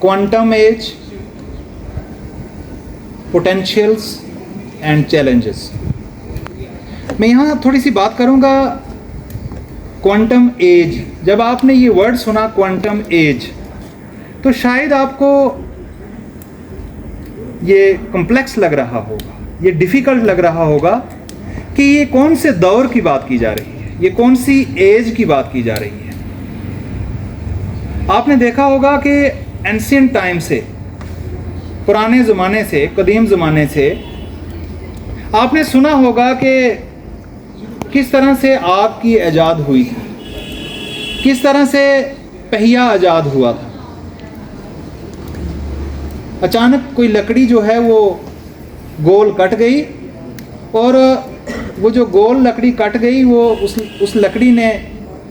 Quantum age, potentials and challenges. मैं यहाँ थोड़ी सी बात करूँगा क्वांटम एज। जब आपने ये वर्ड सुना क्वांटम एज, तो शायद आपको ये कॉम्प्लेक्स लग रहा होगा, ये डिफ़िकल्ट लग रहा होगा कि ये कौन से दौर की बात की जा रही है, ये कौन सी एज की बात की जा रही है। आपने देखा होगा कि एंशिएंट टाइम से, पुराने ज़माने से, कदीम ज़माने से आपने सुना होगा कि किस तरह से आग की ईजाद हुई थी, किस तरह से पहिया ईजाद हुआ था। अचानक कोई लकड़ी जो है वो गोल कट गई, और वो जो गोल लकड़ी कट गई वो उस लकड़ी ने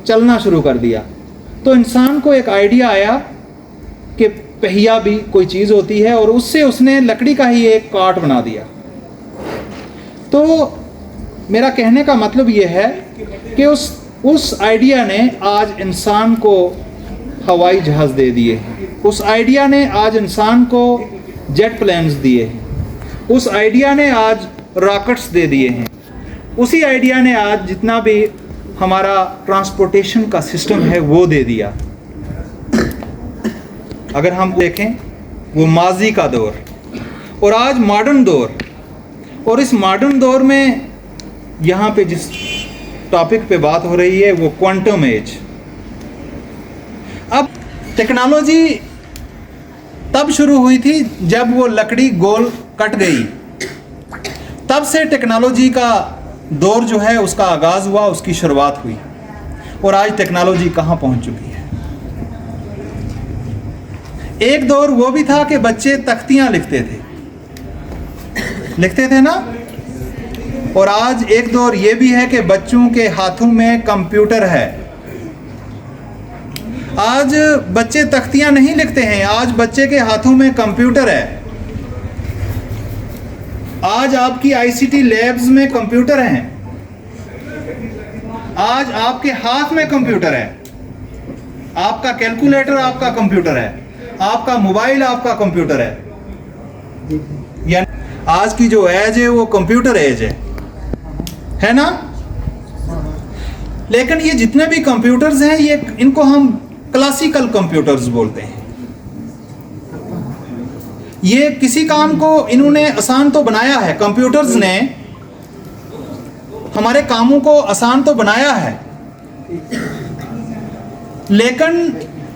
चलना शुरू कर दिया। तो इंसान को एक आइडिया आया कि पहिया भी कोई चीज़ होती है, और उससे उसने लकड़ी का ही एक कार्ट बना दिया। तो मेरा कहने का मतलब ये है कि उस आइडिया ने आज इंसान को हवाई जहाज़ दे दिए हैं, उस आइडिया ने आज इंसान को जेट प्लेन्स दिए हैं, उस आइडिया ने आज रॉकेट्स दे दिए हैं, उसी आइडिया ने आज जितना भी हमारा ट्रांसपोर्टेशन का सिस्टम है वो दे दिया। अगर हम देखें वो माजी का दौर और आज मॉडर्न दौर, और इस मॉडर्न दौर में यहाँ पे जिस टॉपिक पे बात हो रही है वो क्वांटम एज। अब टेक्नोलॉजी तब शुरू हुई थी जब वो लकड़ी गोल कट गई, तब से टेक्नोलॉजी का दौर जो है उसका आगाज़ हुआ, उसकी शुरुआत हुई, और आज टेक्नोलॉजी कहाँ पहुँच चुकी है। एक दौर वो भी था कि बच्चे तख्तियाँ लिखते थे ना, और आज एक दौर ये भी है कि बच्चों के हाथों में कंप्यूटर है। आज बच्चे तख्तियां नहीं लिखते हैं, आज बच्चे के हाथों में कंप्यूटर है। आज आपकी आईसीटी लैब्स में कंप्यूटर हैं, आज आपके हाथ में कंप्यूटर है, आपका कैलकुलेटर आपका कंप्यूटर है, आपका मोबाइल आपका कंप्यूटर है। यानी आज की जो एज है वो कंप्यूटर एज है ना। लेकिन ये जितने भी कंप्यूटर्स हैं, ये इनको हम क्लासिकल कंप्यूटर्स बोलते हैं। ये किसी काम को इन्होंने आसान तो बनाया है, कंप्यूटर्स ने हमारे कामों को आसान तो बनाया है, लेकिन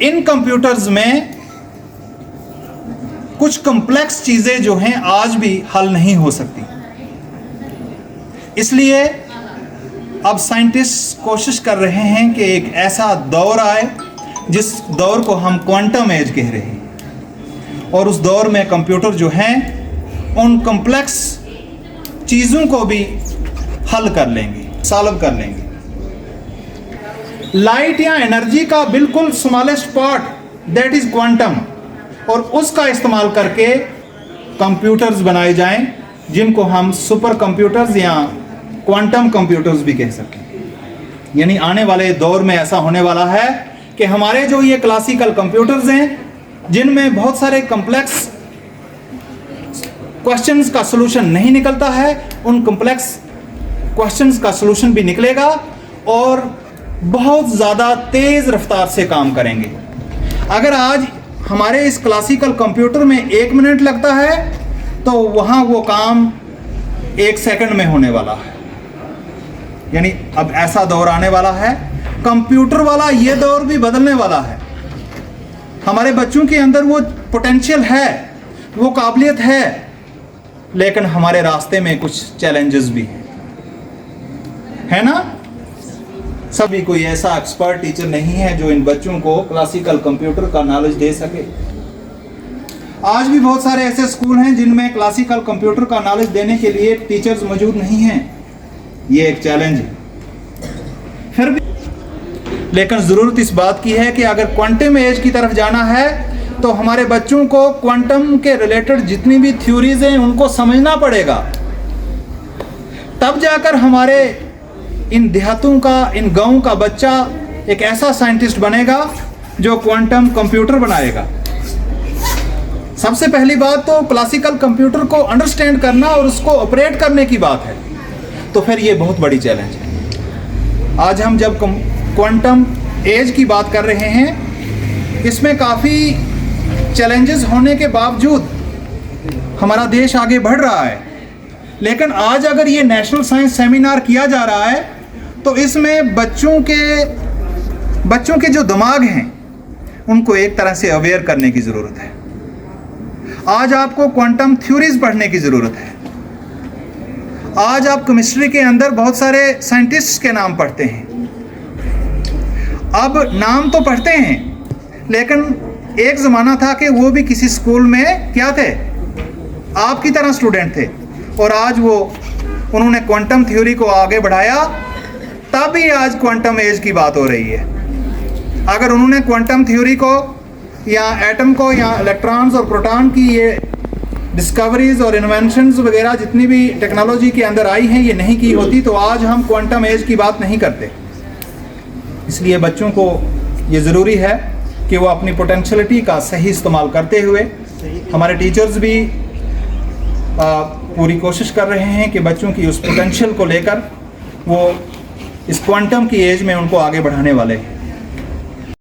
इन कंप्यूटर्स में कुछ कॉम्प्लेक्स चीजें जो हैं आज भी हल नहीं हो सकती। इसलिए अब साइंटिस्ट कोशिश कर रहे हैं कि एक ऐसा दौर आए जिस दौर को हम क्वांटम एज कह रहे हैं, और उस दौर में कंप्यूटर जो हैं उन कॉम्प्लेक्स चीज़ों को भी हल कर लेंगे, सॉल्व कर लेंगे। लाइट या एनर्जी का बिल्कुल smallest part that is quantum, और उसका इस्तेमाल करके कंप्यूटर्स बनाए जाएं जिनको हम सुपर कंप्यूटर्स या क्वांटम कंप्यूटर्स भी कह सकें। यानी आने वाले दौर में ऐसा होने वाला है कि हमारे जो ये क्लासिकल कंप्यूटर्स हैं जिनमें बहुत सारे कॉम्प्लेक्स क्वेश्चंस का सलूशन नहीं निकलता है, उन कॉम्प्लेक्स क्वेश्चंस का सलूशन भी निकलेगा और बहुत ज़्यादा तेज़ रफ्तार से काम करेंगे। अगर आज हमारे इस क्लासिकल कंप्यूटर में 1 मिनट लगता है तो वहाँ वो काम 1 सेकंड में होने वाला है। यानी अब ऐसा दौर आने वाला है, कंप्यूटर वाला ये दौर भी बदलने वाला है। हमारे बच्चों के अंदर वो पोटेंशियल है, वो काबिलियत है, लेकिन हमारे रास्ते में कुछ चैलेंजेस भी हैं, है ना। सभी कोई ऐसा एक्सपर्ट टीचर नहीं है जो इन बच्चों को क्लासिकल कंप्यूटर का नॉलेज दे सके। आज भी बहुत सारे ऐसे स्कूल हैं जिनमें क्लासिकल कंप्यूटर का नॉलेज देने के लिए टीचर्स मौजूद नहीं हैं। ये एक चैलेंज है। फिर भी लेकिन ज़रूरत इस बात की है कि अगर क्वांटम एज की तरफ जाना है तो हमारे बच्चों को क्वांटम के रिलेटेड जितनी भी थ्योरीज हैं उनको समझना पड़ेगा। तब जाकर हमारे इन देहातों का, इन गाँव का बच्चा एक ऐसा साइंटिस्ट बनेगा जो क्वांटम कंप्यूटर बनाएगा। सबसे पहली बात तो क्लासिकल कंप्यूटर को अंडरस्टैंड करना और उसको ऑपरेट करने की बात है, तो फिर ये बहुत बड़ी चैलेंज है। आज हम जब क्वांटम एज की बात कर रहे हैं, इसमें काफ़ी चैलेंजेस होने के बावजूद हमारा देश आगे बढ़ रहा है। लेकिन आज अगर ये नेशनल साइंस सेमिनार किया जा रहा है तो इसमें बच्चों के जो दिमाग हैं उनको एक तरह से अवेयर करने की ज़रूरत है। आज आपको क्वांटम थ्योरीज पढ़ने की ज़रूरत है। आज आप केमिस्ट्री के अंदर बहुत सारे साइंटिस्ट्स के नाम पढ़ते हैं। अब नाम तो पढ़ते हैं, लेकिन एक ज़माना था कि वो भी किसी स्कूल में क्या थे, आपकी तरह स्टूडेंट थे, और आज उन्होंने क्वांटम थ्योरी को आगे बढ़ाया, तभी आज क्वांटम एज की बात हो रही है। अगर उन्होंने क्वांटम थ्योरी को या एटम को या इलेक्ट्रॉन्स और प्रोटॉन की ये डिस्कवरीज और इन्वेंशंस वगैरह जितनी भी टेक्नोलॉजी के अंदर आई हैं ये नहीं की होती तो आज हम क्वांटम एज की बात नहीं करते। इसलिए बच्चों को ये ज़रूरी है कि वो अपनी पोटेंशलिटी का सही इस्तेमाल करते हुए, हमारे टीचर्स भी पूरी कोशिश कर रहे हैं कि बच्चों की उस पोटेंशियल को लेकर वो इस क्वांटम की एज में उनको आगे बढ़ाने वाले हैं।